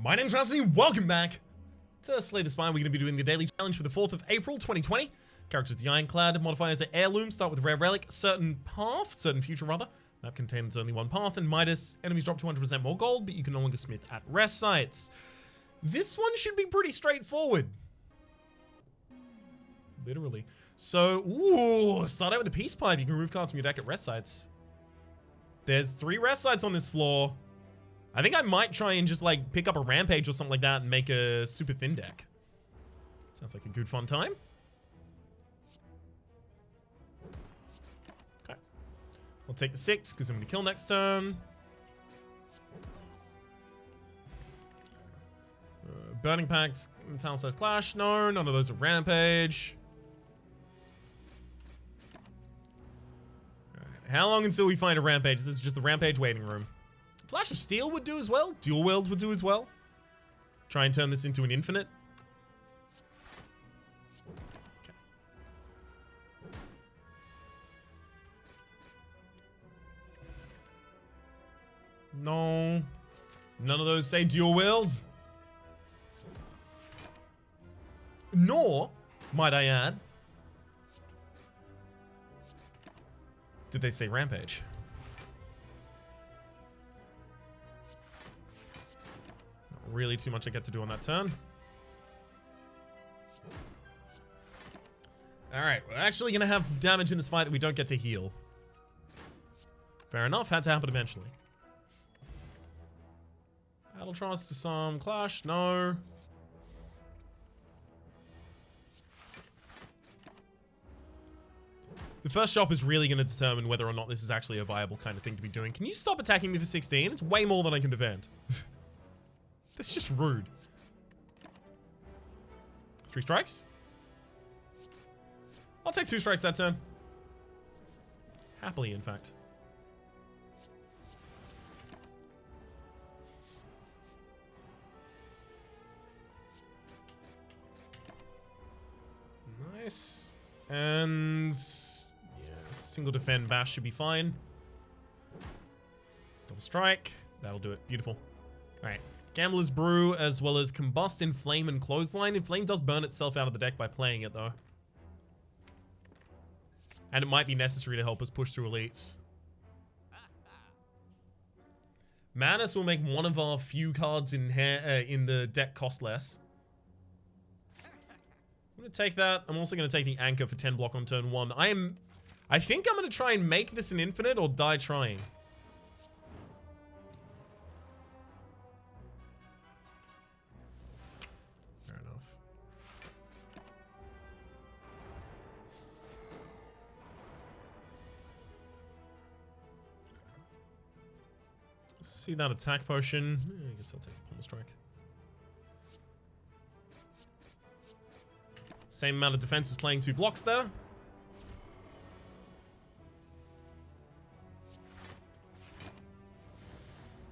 My name's Rhapsody, welcome back to Slay the Spire. We're going to be doing the daily challenge for the 4th of April, 2020. Characters the Ironclad, modifiers are Heirloom, start with Rare Relic, Certain Future rather. Map contains only one path, and Midas, enemies drop 200% more gold, but you can no longer smith at rest sites. This one should be pretty straightforward. Literally. So, ooh, start out with the Peace Pipe. You can remove cards from your deck at rest sites. There's 3 rest sites on this floor. I think I might try and just like pick up a Rampage or something like that and make a super thin deck. Sounds like a good fun time. Okay. We'll take the 6 because I'm going to kill next turn. Burning Pact, Metallicized Clash. No, none of those are Rampage. All right. How long until we find a Rampage? This is just the Rampage waiting room. Flash of Steel would do as well. Dual Wield would do as well. Try and turn this into an infinite. Okay. No. None of those say Dual Wield. Nor, might I add, did they say Rampage. Really too much I get to do on that turn. Alright, we're actually going to have damage in this fight that we don't get to heal. Fair enough, had to happen eventually. Battle Trust to some Clash, no. The first shop is really going to determine whether or not this is actually a viable kind of thing to be doing. Can you stop attacking me for 16? It's way more than I can defend. That's just rude. 3 strikes? I'll take 2 strikes that turn. Happily, in fact. Nice. And yeah, single defend bash should be fine. Double strike. That'll do it. Beautiful. All right. Gambler's Brew, as well as Combust, Inflame, and Clothesline. Inflame does burn itself out of the deck by playing it, though. And it might be necessary to help us push through elites. Manus will make one of our few cards in the deck cost less. I'm going to take that. I'm also going to take the Anchor for 10 block on turn 1. I think I'm going to try and make this an infinite or die trying. See that attack potion. I guess I'll take a Pummel Strike. Same amount of defense as playing 2 blocks there.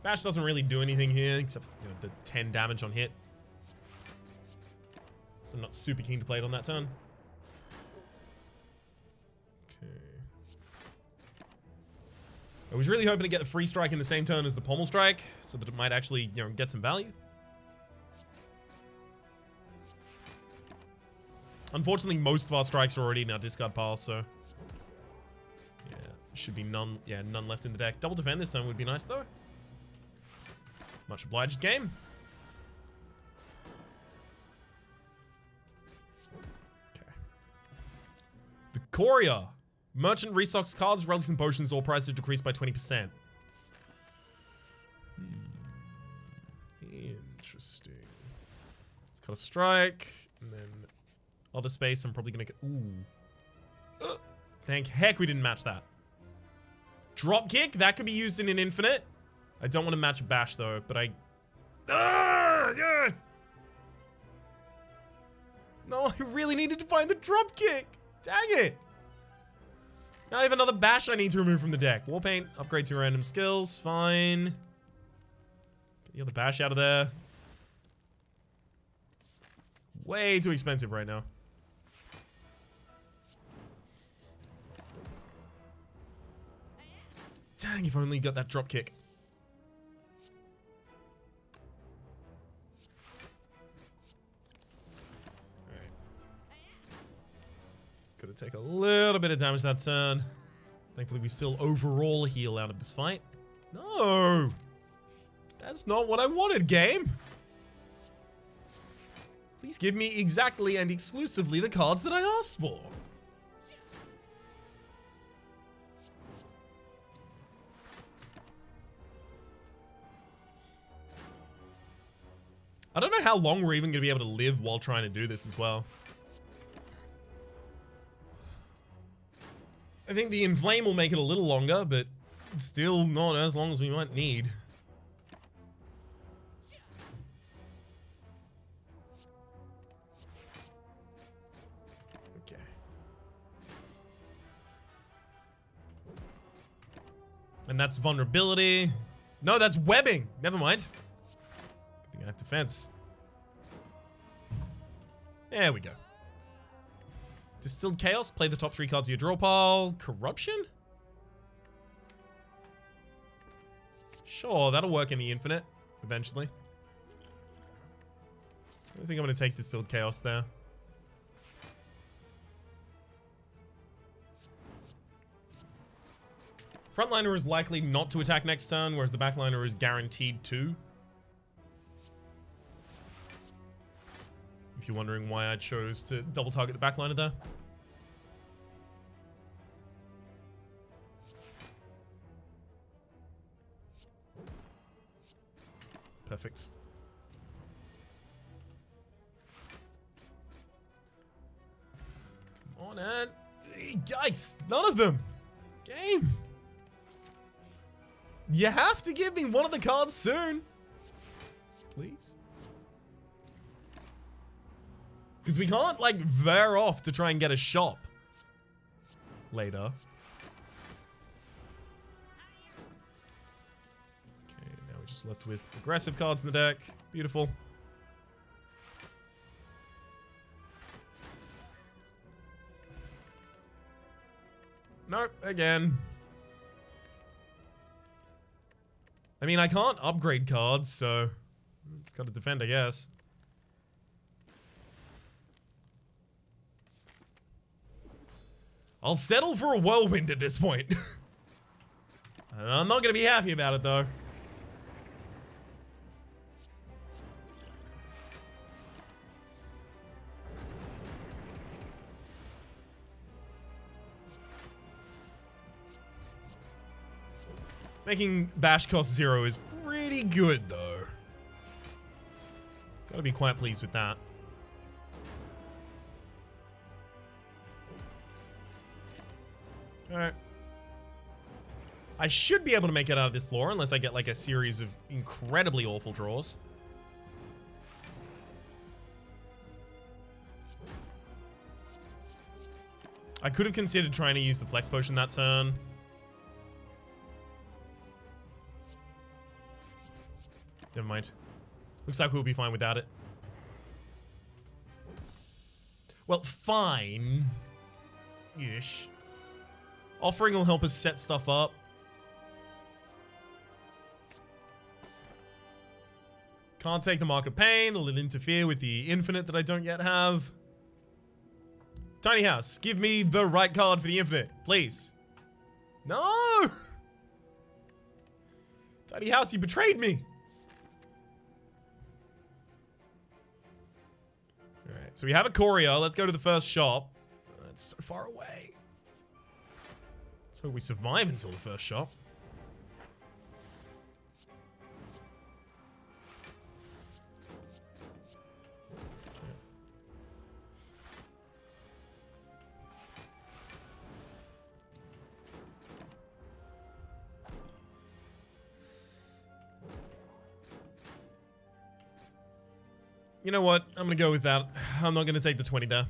Bash doesn't really do anything here, except the 10 damage on hit. So I'm not super keen to play it on that turn. I was really hoping to get the free strike in the same turn as the Pommel Strike, so that it might actually, get some value. Unfortunately, most of our strikes are already in our discard pile, so yeah, should be none. Yeah, none left in the deck. Double defend this time would be nice, though. Much obliged, game. Okay. The Courier. Merchant restocks cards, relics, and potions, all prices decreased by 20%. Interesting. Let's cut a strike, and then other space. I'm probably gonna get. Ooh. Thank heck we didn't match that. Drop kick that could be used in an infinite. I don't want to match a bash though, but I. Yes! No, I really needed to find the drop kick. Dang it. Now I have another bash I need to remove from the deck. Warpaint, upgrade to random skills, fine. Get the other bash out of there. Way too expensive right now. Dang, if only got that drop kick. gonna take a little bit of damage that turn. Thankfully, we still overall heal out of this fight. No! That's not what I wanted, game! Please give me exactly and exclusively the cards that I asked for. I don't know how long we're even going to be able to live while trying to do this as well. I think the Inflame will make it a little longer, but still not as long as we might need. Okay. And that's vulnerability. No, that's webbing. Never mind. I think I have defense. There we go. Distilled Chaos. Play the top 3 cards of your draw pile. Corruption? Sure, that'll work in the infinite eventually. I think I'm going to take Distilled Chaos there. Frontliner is likely not to attack next turn, whereas the backliner is guaranteed to. If you're wondering why I chose to double target the backliner there. Perfect. Come on, Ant. Yikes! None of them! Game! You have to give me one of the cards soon. Please. Because we can't, like, veer off to try and get a shop later. Okay, now we're just left with aggressive cards in the deck. Beautiful. Nope, again. I mean, I can't upgrade cards, so it's got to defend, I guess. I'll settle for a whirlwind at this point. I'm not going to be happy about it, though. Making bash cost 0 is pretty good, though. Gotta be quite pleased with that. Alright. I should be able to make it out of this floor unless I get like a series of incredibly awful draws. I could have considered trying to use the flex potion that turn. Never mind. Looks like we'll be fine without it. Well, fine. Ish. Offering will help us set stuff up. Can't take the Mark of Pain. It'll interfere with the infinite that I don't yet have. Tiny House, give me the right card for the infinite, please. No! Tiny House, you betrayed me. Alright, so we have a Courier. Let's go to the first shop. It's so far away. Let's hope we survive until the first shop. Okay. You know what? I'm gonna go with that. I'm not gonna take the 20 there.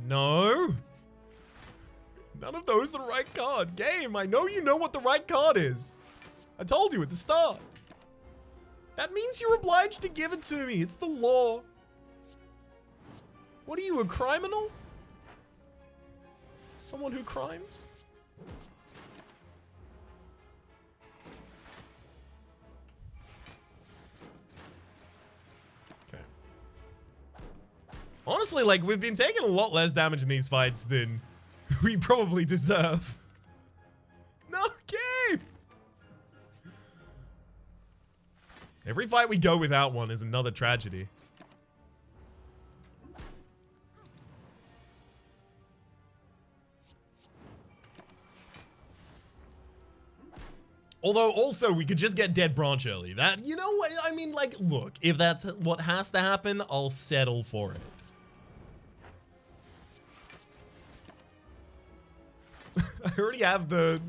No. None of those are the right card. Game, I know you know what the right card is. I told you at the start. That means you're obliged to give it to me. It's the law. What are you, a criminal? Someone who crimes? Okay. Honestly, like, we've been taking a lot less damage in these fights than we probably deserve. No game! Every fight we go without one is another tragedy. Although, also, we could just get Dead Branch early. That, you know what? I mean, like, look, if that's what has to happen, I'll settle for it. I already have the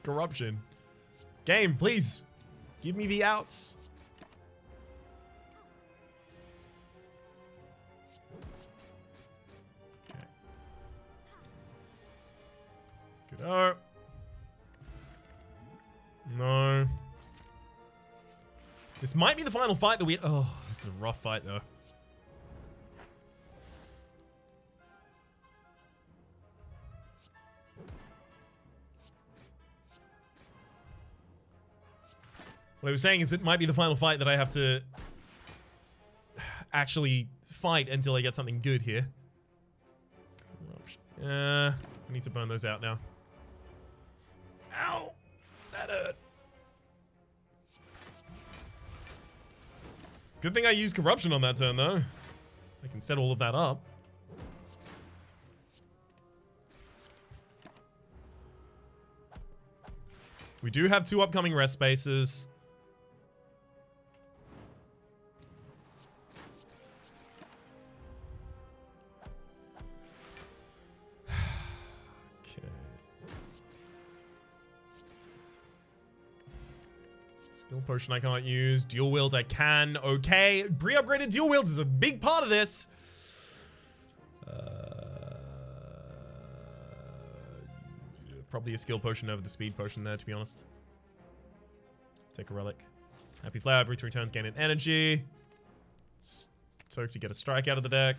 corruption. Game, please, give me the outs. Okay. Good. No. This might be the final fight that we... Oh, this is a rough fight, though. What I was saying is it might be the final fight that I have to actually fight until I get something good here. I need to burn those out now. Ow! That hurt. Good thing I used corruption on that turn, though. So I can set all of that up. We do have 2 upcoming rest spaces. Skill potion I can't use. Dual wield I can. Okay. Pre-upgraded dual wields is a big part of this. Probably a skill potion over the speed potion there, to be honest. Take a relic. Happy Flower. Every 3 turns gain an energy. Soak to get a strike out of the deck.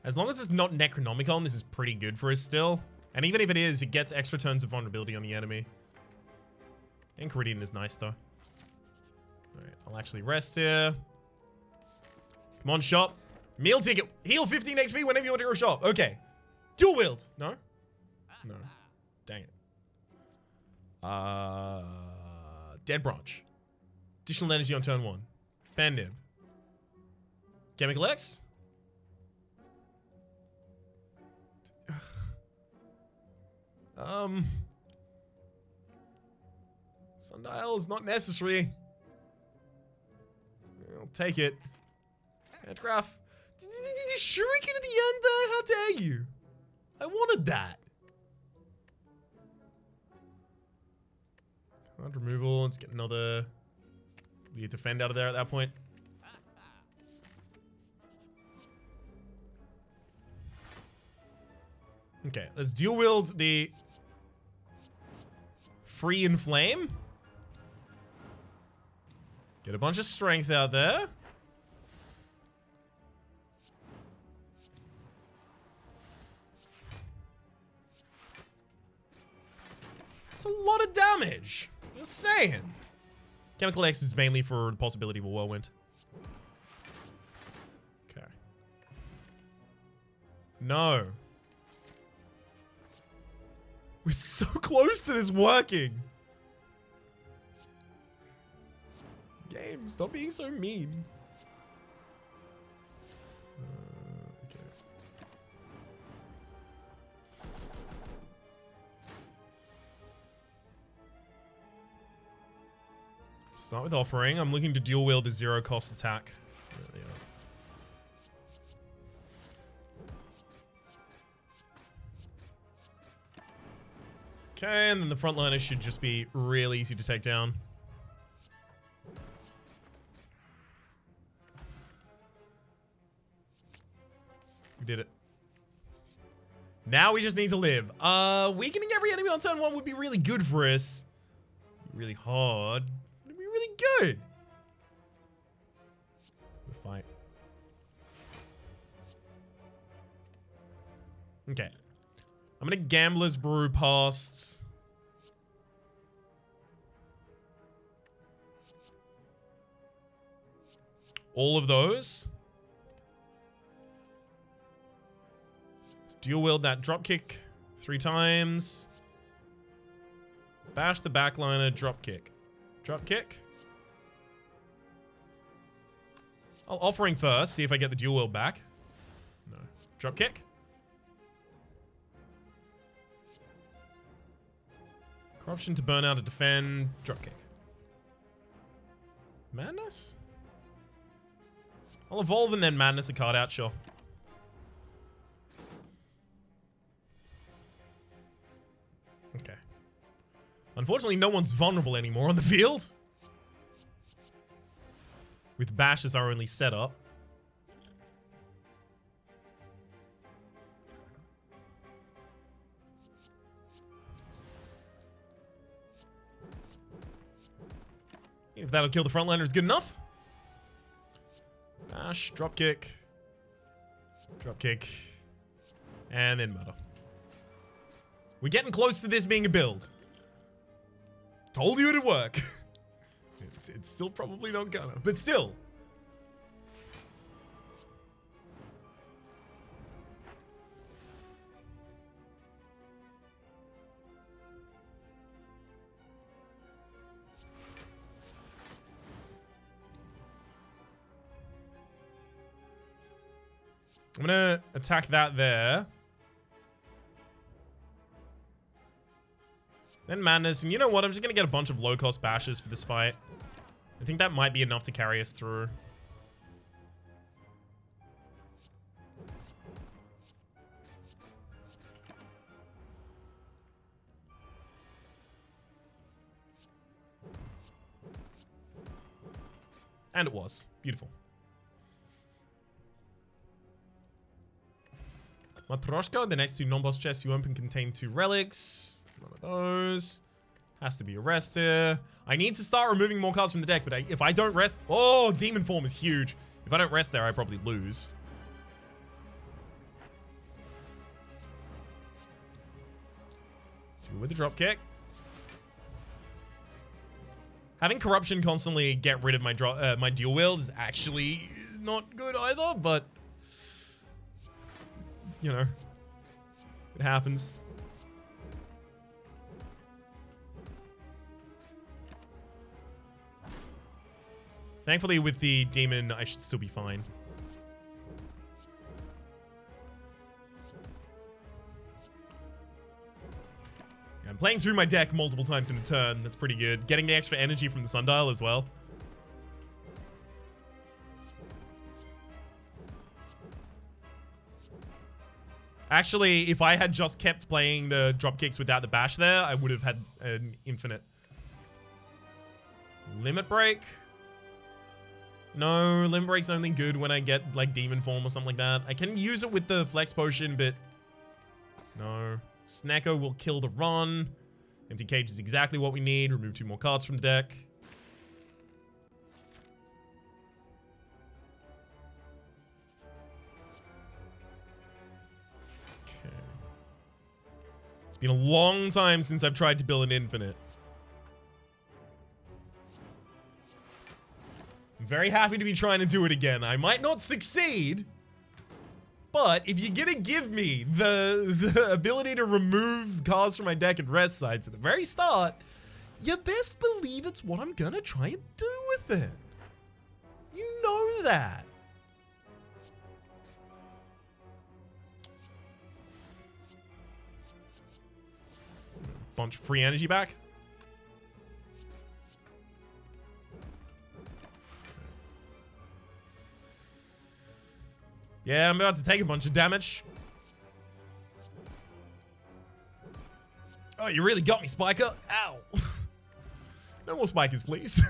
As long as it's not Necronomicon, this is pretty good for us still. And even if it is, it gets extra turns of vulnerability on the enemy. Enchiridion is nice, though. Alright, I'll actually rest here. Come on, shop. Meal ticket. Heal 15 HP whenever you want to go shop. Okay. Dual wield. No? No. Dang it. Dead Branch. Additional energy on turn 1. Band him. Chemical X? Sundial is not necessary. I'll take it. Headcraft. Shuriken at the end there? How dare you? I wanted that. Card removal. Let's get another... We defend out of there at that point. Okay, let's dual wield the Free and Flame. Get a bunch of strength out there. That's a lot of damage. Just saying. Chemical X is mainly for the possibility of a whirlwind. Okay. No. We're so close to this working. Game, stop being so mean. Okay. Start with offering. I'm looking to dual wield a 0 cost attack. There we are. Okay, and then the frontliners should just be really easy to take down. We did it. Now we just need to live. Weakening every enemy on turn 1 would be really good for us. Really hard. It'd be really good. Good fight. Okay. I'm gonna Gambler's Brew past all of those. Let's dual wield that drop kick 3 times. Bash the backliner, drop kick. Drop kick. I'll offering first, see if I get the dual wield back. No. Drop kick. Corruption to burn out to defend. Drop kick. Madness? I'll evolve and then Madness a card out, sure. Okay. Unfortunately, no one's vulnerable anymore on the field. With Bash as our only setup. If that'll kill the frontliner is good enough. Bash, drop kick, and then murder. We're getting close to this being a build. Told you it'd work. It's still probably not gonna, but still. I'm gonna attack that there. Then Madness, and you know what? I'm just gonna get a bunch of low-cost bashes for this fight. I think that might be enough to carry us through. And it was. Beautiful. Matroshka, the next 2 non-boss chests you open contain 2 relics. One of those. Has to be a rest here. I need to start removing more cards from the deck, but if I don't rest... Oh, Demon Form is huge. If I don't rest there, I probably lose. With the drop kick. Having Corruption constantly get rid of my my dual wield is actually not good either, but... You know, it happens. Thankfully, with the demon, I should still be fine. Yeah, I'm playing through my deck multiple times in a turn. That's pretty good. Getting the extra energy from the sundial as well. Actually, if I had just kept playing the drop kicks without the bash there, I would have had an infinite. Limit break. No, limit break's only good when I get like demon form or something like that. I can use it with the flex potion, but no. Snecko will kill the run. Empty cage is exactly what we need. Remove 2 more cards from the deck. Been a long time since I've tried to build an infinite. I'm very happy to be trying to do it again. I might not succeed, but if you're gonna give me the ability to remove cards from my deck and rest sides at the very start, you best believe it's what I'm gonna try and do with it. You know that. Bunch of free energy back. Yeah, I'm about to take a bunch of damage. Oh, you really got me, Spiker. Ow. No more spikers, please.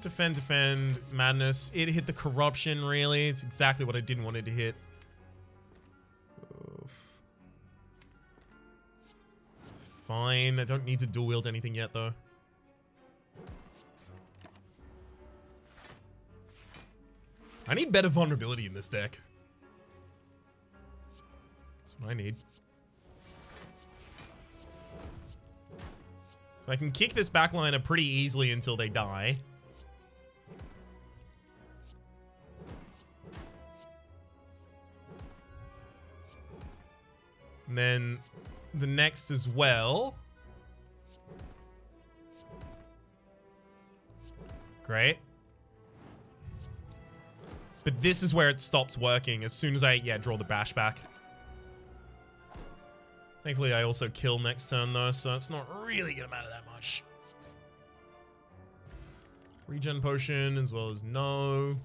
Defend, madness. It hit the corruption, really. It's exactly what I didn't want it to hit. Oof. Fine. I don't need to dual wield anything yet, though. I need better vulnerability in this deck. That's what I need. So I can kick this backliner pretty easily until they die. And then the next as well. Great. But this is where it stops working as soon as I, draw the bash back. Thankfully, I also kill next turn, though, so it's not really going to matter that much. Regen potion, as well as no.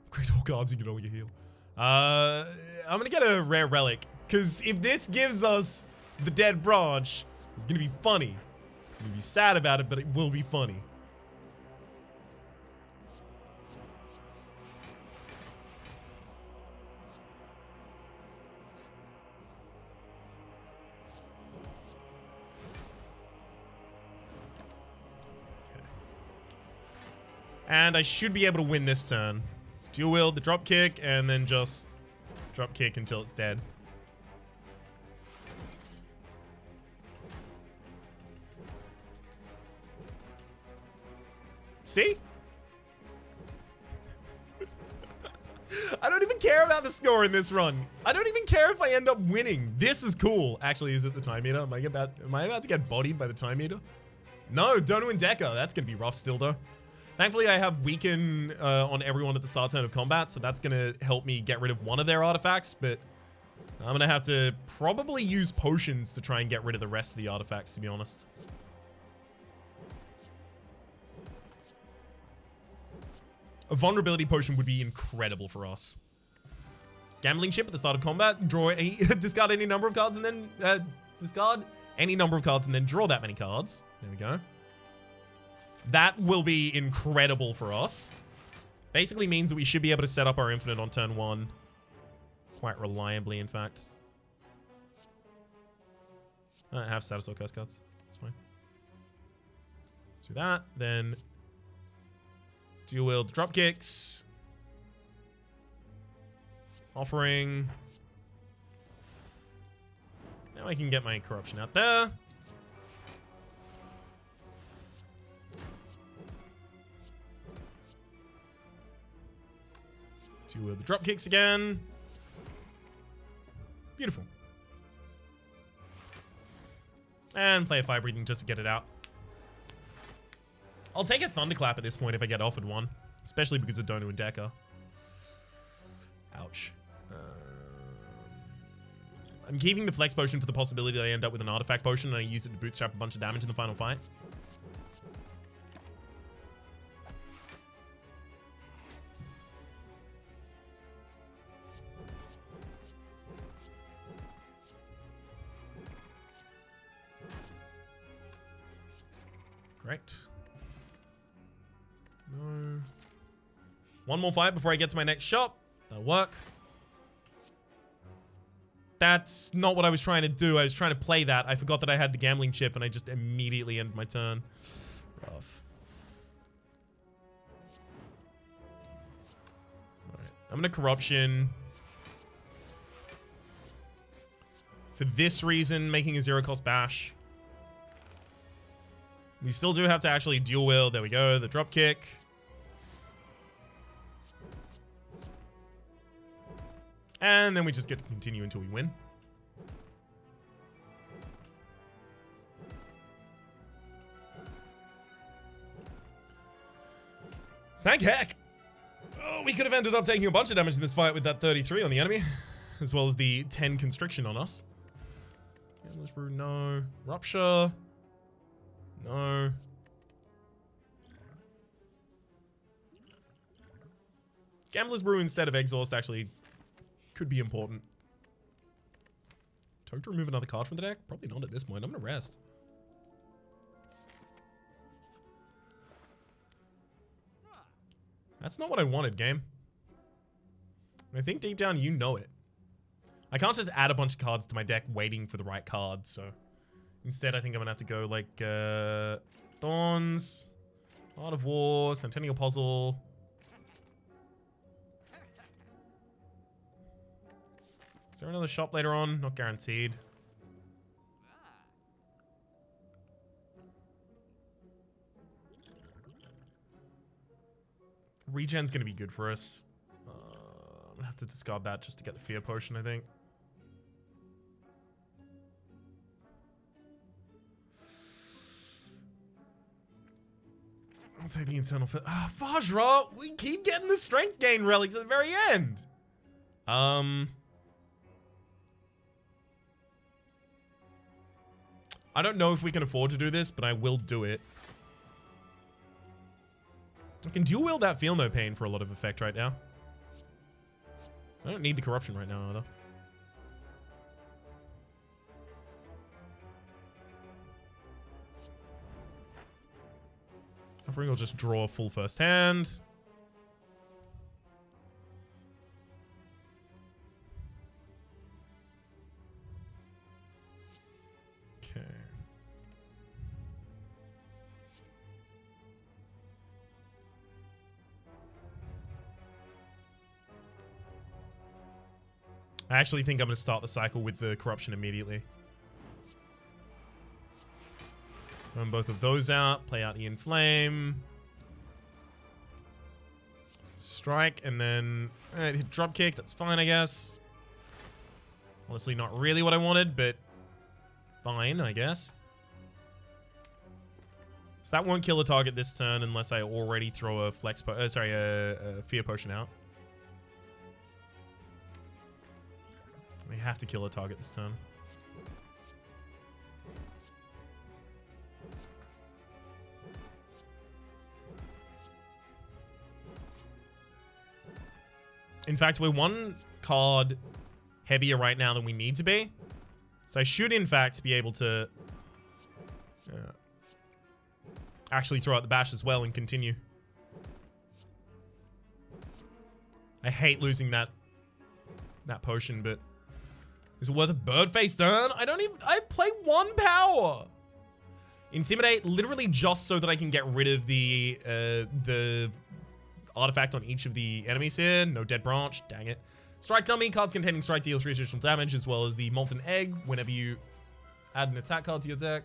Great all cards, you can only heal. I'm going to get a rare relic, because if this gives us the dead branch, it's going to be funny. I'm going to be sad about it, but it will be funny. And I should be able to win this turn. Dual wield the drop kick, and then just drop kick until it's dead. See? I don't even care about the score in this run. I don't even care if I end up winning. This is cool. Actually, is it the time meter? Am I about to get bodied by the time meter? No, Dono and Deca. That's going to be rough still, though. Thankfully, I have weaken on everyone at the start turn of combat, so that's going to help me get rid of one of their artifacts, but I'm going to have to probably use potions to try and get rid of the rest of the artifacts, to be honest. A vulnerability potion would be incredible for us. Gambling chip at the start of combat, discard any number of cards and then discard any number of cards and then draw that many cards. There we go. That will be incredible for us. Basically means that we should be able to set up our infinite on turn 1. Quite reliably, in fact. I have status or curse cards. That's fine. Let's do that. Then dual wield drop kicks. Offering. Now I can get my corruption out there. Dual wield the drop kicks again. Beautiful. And play a fire breathing just to get it out. I'll take a thunderclap at this point if I get offered one, especially because of Dono and Deca. Ouch. I'm keeping the flex potion for the possibility that I end up with an artifact potion and I use it to bootstrap a bunch of damage in the final fight. Great. No. One more fight before I get to my next shop. That'll work. That's not what I was trying to do. I was trying to play that. I forgot that I had the gambling chip and I just immediately ended my turn. Rough. Alright. I'm going to corruption. For this reason, making a 0-cost bash. We still do have to actually dual wield. There we go. The drop kick. And then we just get to continue until we win. Thank heck. Oh, we could have ended up taking a bunch of damage in this fight with that 33 on the enemy. As well as the 10 constriction on us. Gambler's Brew, no. Rupture. No. Gambler's Brew instead of Exhaust actually could be important. Toad to remove another card from the deck? Probably not at this point. I'm going to rest. That's not what I wanted, game. I think deep down you know it. I can't just add a bunch of cards to my deck waiting for the right card, so... Instead, I think I'm going to have to go like Thorns, Art of War, Centennial Puzzle, there another shop later on? Not guaranteed. Regen's gonna be good for us. I'm gonna have to discard that just to get the fear potion, I think. I'll take the internal fit. Vajra! We keep getting the strength gain relics at the very end! I don't know if we can afford to do this, but I will do it. I can dual wield that Feel No Pain for a lot of effect right now. I don't need the corruption right now, either. I think I'll just draw a full first hand. Okay. I actually think I'm going to start the cycle with the corruption immediately. Run both of those out. Play out the Inflame. Strike, and then hit drop kick. That's fine, I guess. Honestly, not really what I wanted, but fine, I guess. So that won't kill a target this turn unless I already throw a a fear potion out. We have to kill a target this turn. In fact, we're one card heavier right now than we need to be. So I should, in fact, be able to actually throw out the bash as well and continue. I hate losing that potion, but is it worth a bird face turn? I play 1 power. Intimidate literally just so that I can get rid of the artifact on each of the enemies here. No dead branch. Dang it. Strike dummy. Cards containing strike deal 3 additional damage, as well as the molten egg. Whenever you add an attack card to your deck,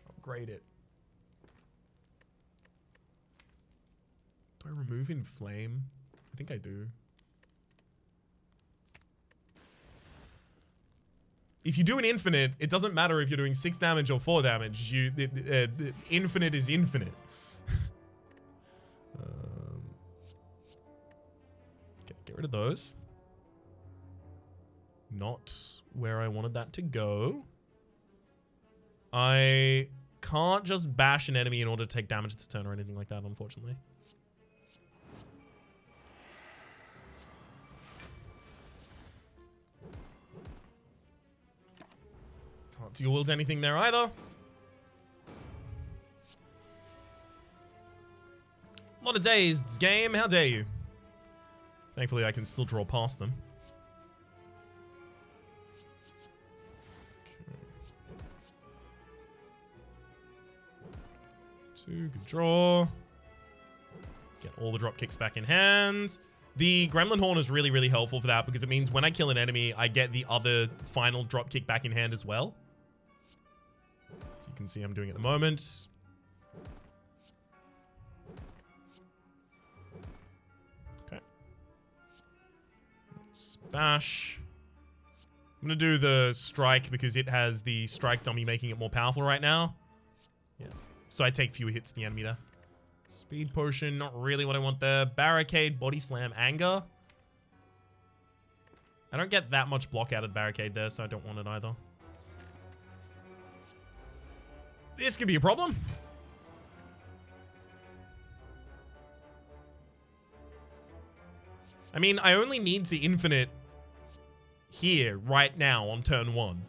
upgrade it. Do I remove Inflame? I think I do. If you do an infinite, it doesn't matter if you're doing 6 damage or 4 damage. Infinite is infinite. Get rid of those. Not where I wanted that to go. I can't just bash an enemy in order to take damage this turn or anything like that, unfortunately. Can't dual wield anything there either. A lot of dazed game, how dare you? Thankfully, I can still draw past them. Okay. 2, good draw. Get all the drop kicks back in hand. The Gremlin Horn is really, really helpful for that because it means when I kill an enemy, I get the other final drop kick back in hand as well. So you can see I'm doing it at the moment. Bash. I'm gonna do the strike because it has the strike dummy making it more powerful right now. Yeah. So I take fewer hits to the enemy there. Speed potion, not really what I want there. Barricade, body slam, anger. I don't get that much block out of barricade there, so I don't want it either. This could be a problem. I mean, I only need to infinite here, right now, on turn 1.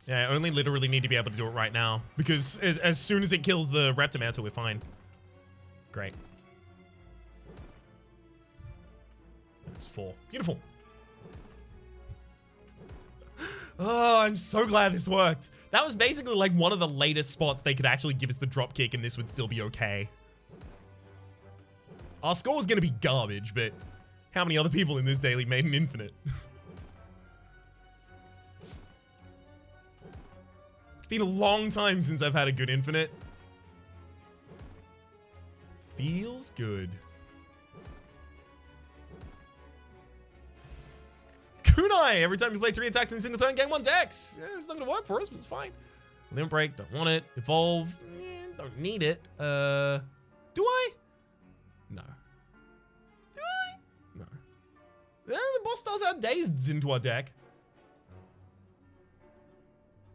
Yeah, I only literally need to be able to do it right now. Because as soon as it kills the Reptimancer, we're fine. Great. That's 4. Beautiful. Oh, I'm so glad this worked. That was basically like one of the latest spots they could actually give us the drop kick and this would still be okay. Our score is going to be garbage, but how many other people in this daily made an infinite? It's been a long time since I've had a good infinite. Feels good. Kunai! Every time you play 3 attacks in a single turn, gain 1 dex. Yeah, it's not going to work for us, but it's fine. Limit break, don't want it. Evolve, don't need it. Do I? No. Do I? No. Yeah, the boss does add dazed into our deck.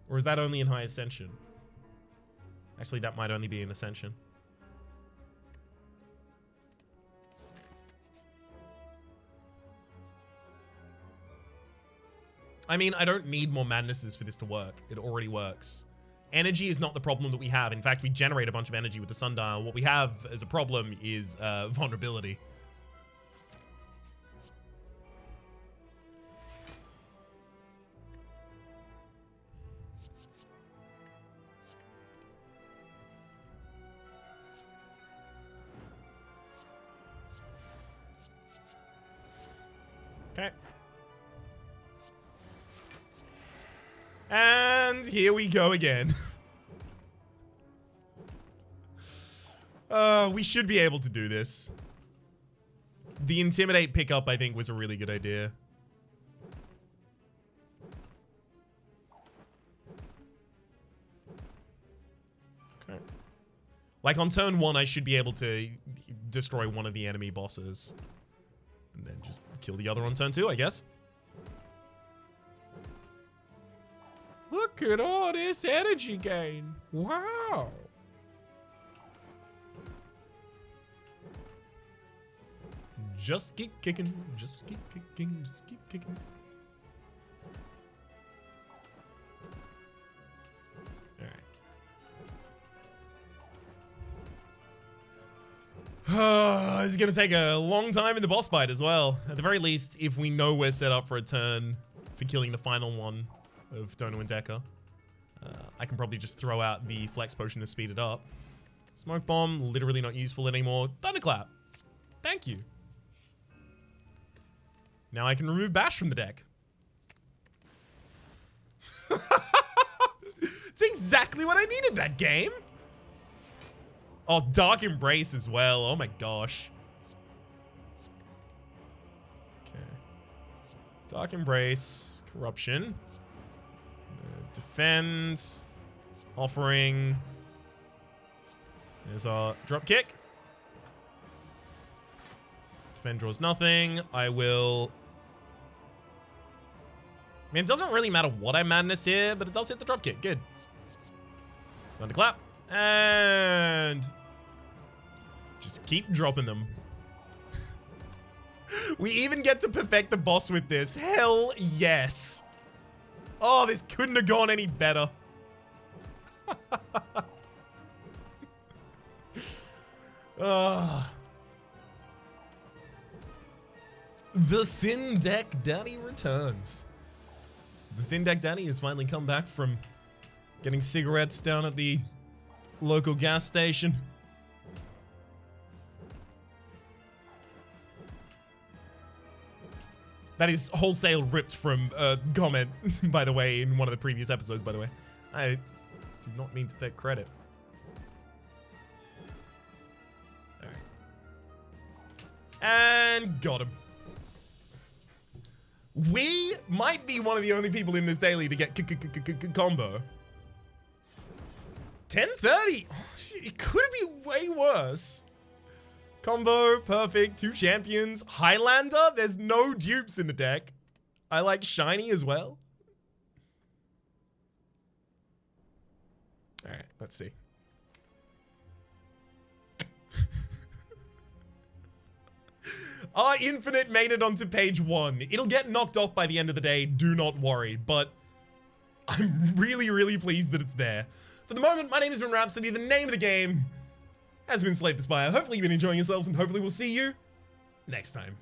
Or is that only in High Ascension? Actually, that might only be in Ascension. I mean, I don't need more madnesses for this to work. It already works. Energy is not the problem that we have. In fact, we generate a bunch of energy with the sundial. What we have as a problem is vulnerability. Okay. And here we go again. We should be able to do this. The Intimidate pickup, I think, was a really good idea. Okay. Like, on turn 1, I should be able to destroy one of the enemy bosses. And then just kill the other on turn 2, I guess. Look at all this energy gain. Wow. Just keep kicking. Just keep kicking. Just keep kicking. Alright. This is going to take a long time in the boss fight as well. At the very least, if we know we're set up for a turn for killing the final one of Dono and Decker, I can probably just throw out the flex potion to speed it up. Smoke bomb, literally not useful anymore. Thunderclap. Thank you. Now I can remove Bash from the deck. It's exactly what I needed that game. Oh, Dark Embrace as well. Oh my gosh. Okay. Dark Embrace. Corruption. Defend. Offering. There's our drop kick. Defend draws nothing. I will... I mean, it doesn't really matter what I madness here, but it does hit the drop kick. Good. Thunderclap. And... just keep dropping them. We even get to perfect the boss with this. Hell yes. Oh, this couldn't have gone any better. The Thin Deck Daddy returns. The Thin Deck Daddy has finally come back from getting cigarettes down at the local gas station. That is wholesale ripped from a comment, by the way, in one of the previous episodes, by the way. I do not mean to take credit. All right. And got him. We might be one of the only people in this daily to get combo. 1030. Oh, it could be way worse. Combo, perfect, 2 champions. Highlander, there's no dupes in the deck. I like shiny as well. All right, let's see. Our Infinite made it onto page 1. It'll get knocked off by the end of the day, do not worry, but I'm really, really pleased that it's there. For the moment, my name has been Rhapsody. The name of the game has been Slay the Spire. Hopefully you've been enjoying yourselves, and hopefully we'll see you next time.